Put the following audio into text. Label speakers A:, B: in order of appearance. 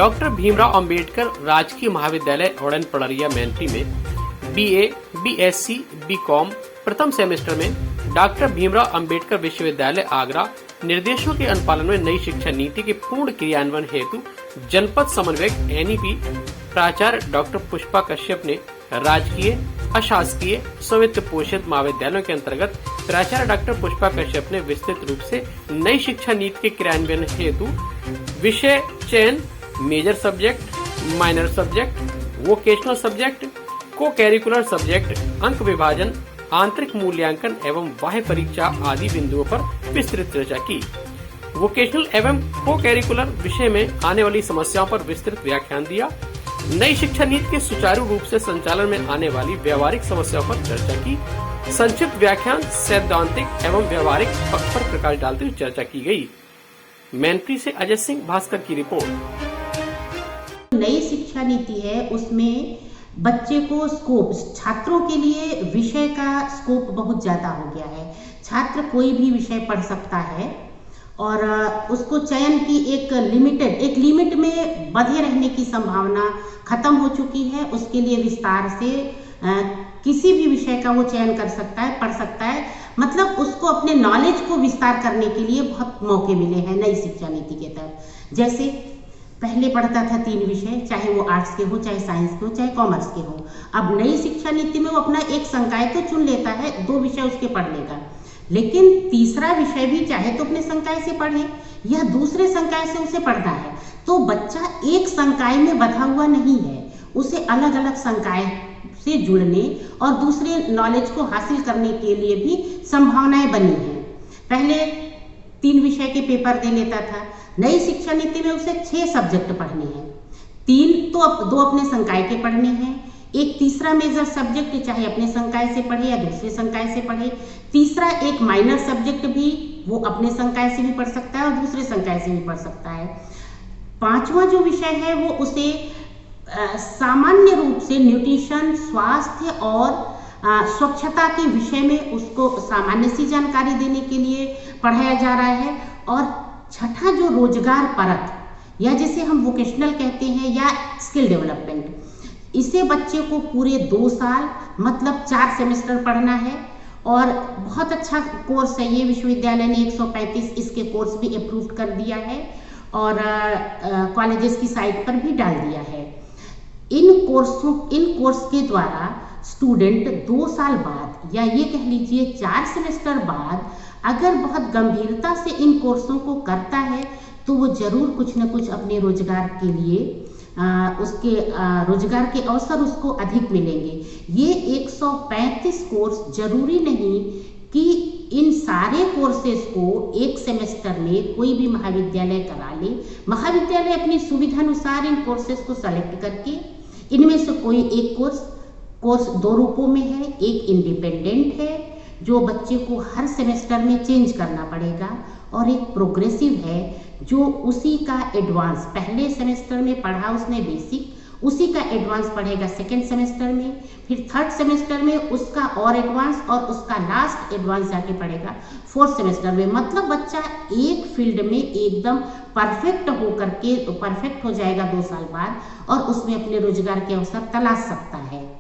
A: Doctor Bhimrao Ambedkar राजकीय महाविद्यालय ओड़न पड़रिया mentee में बीए, बीएससी, बीकॉम प्रथम सेमेस्टर में डॉक्टर भीमराव अंबेडकर विश्वविद्यालय आगरा निर्देशों के अनुपालन में नई शिक्षा नीति के पूर्ण क्रियान्वयन हेतु जनपद समन्वयक एनईपी प्राचार्य डॉक्टर पुष्पा कश्यप ने राजकीय, अशासकीय, स्व पोषित महाविद्यालयों के अंतर्गत प्राचार्य डॉक्टर पुष्पा कश्यप ने विस्तृत रूप से नई शिक्षा नीति के क्रियान्वयन हेतु विषय चयन, major subject, minor subject, vocational subject, co curricular subject, अंक विभाजन, आंतरिक मूल्यांकन एवं बाह्य परीक्षा आदि बिंदुओं पर विस्तृत चर्चा की। वोकेशनल एवं को कैरिकुलर विषय में आने वाली समस्याओं पर विस्तृत व्याख्यान दिया। नई शिक्षा नीति के सुचारू रूप से संचालन में आने वाली व्यवहारिक समस्याओं पर चर्चा की। संक्षिप्त व्याख्यान सैद्धांतिक एवं व्यवहारिक पक्ष पर प्रकाश डालते हुए चर्चा की गई। मैनपुरी से अजय सिंह भास्कर की रिपोर्ट।
B: नई शिक्षा नीति है उसमें बच्चे को स्कोप, छात्रों के लिए विषय का स्कोप बहुत ज्यादा हो गया है। छात्र कोई भी विषय पढ़ सकता है और उसको चयन की एक लिमिट में बंधे रहने की संभावना खत्म हो चुकी है। उसके लिए विस्तार से किसी भी विषय का वो चयन कर सकता है, पढ़ सकता है। मतलब उसको अपने नॉलेज को विस्तार करने के लिए बहुत मौके मिले हैं नई शिक्षा नीति के तहत। जैसे पहले पढ़ता था 3 विषय, चाहे वो आर्ट्स के हो, चाहे साइंस के हो, चाहे कॉमर्स के हो। अब नई शिक्षा नीति में वो अपना एक संकाय तो चुन लेता है, 2 विषय उसके पढ़ लेगा, लेकिन तीसरा विषय भी चाहे तो अपने संकाय से पढ़े या दूसरे संकाय से उसे पढ़ना है। तो बच्चा एक संकाय में बंधा हुआ नहीं है, उसे अलग अलग संकाय से जुड़ने और दूसरे नॉलेज को हासिल करने के लिए भी संभावनाएं बनी हैं। पहले 3 विषय के पेपर दे लेता था, नई शिक्षा नीति में उसे 6 सब्जेक्ट पढ़ने हैं। 3 तो 2 अपने संकाय के पढ़ने हैं, एक तीसरा मेजर सब्जेक्ट चाहे अपने संकाय से पढ़े या दूसरे संकाय से पढ़े, तीसरा एक माइनर सब्जेक्ट भी वो अपने संकाय से भी पढ़ सकता है और दूसरे संकाय से भी पढ़ सकता है। 5वां जो विषय है वो उसे सामान्य रूप से न्यूट्रिशन, स्वास्थ्य और स्वच्छता के विषय में उसको सामान्य सी जानकारी देने के लिए पढ़ाया जा रहा है। और छठा जो रोजगार परक या जिसे हम वोकेशनल कहते हैं या स्किल डेवलपमेंट, इसे बच्चे को पूरे 2 साल मतलब 4 सेमेस्टर पढ़ना है और बहुत अच्छा कोर्स है ये। विश्वविद्यालय ने 135 इसके कोर्स भी अप्रूव कर दिया है और कॉलेजेस की साइट पर भी डाल दिया है। इन कोर्स के द्वारा स्टूडेंट 2 साल बाद या ये कह लीजिए 4 सेमेस्टर बाद अगर बहुत गंभीरता से इन कोर्सों को करता है तो वो जरूर कुछ न कुछ अपने रोजगार के लिए उसके रोजगार के अवसर उसको अधिक मिलेंगे। ये 135 कोर्स जरूरी नहीं कि इन सारे कोर्सेज को एक सेमेस्टर में कोई भी महाविद्यालय करा ले। महाविद्यालय अपनी सुविधा अनुसार इन कोर्सेज को सेलेक्ट करके इनमें से कोई एक कोर्स 2 रूपों में है। एक इंडिपेंडेंट है जो बच्चे को हर सेमेस्टर में चेंज करना पड़ेगा और एक प्रोग्रेसिव है जो उसी का एडवांस, पहले सेमेस्टर में पढ़ा उसने बेसिक, उसी का एडवांस पढ़ेगा सेकेंड सेमेस्टर में, फिर थर्ड सेमेस्टर में उसका और एडवांस और उसका लास्ट एडवांस जाके पढ़ेगा 4th सेमेस्टर में। मतलब बच्चा एक फील्ड में एकदम परफेक्ट हो जाएगा 2 साल बाद और उसमें अपने रोजगार के अवसर तलाश सकता है।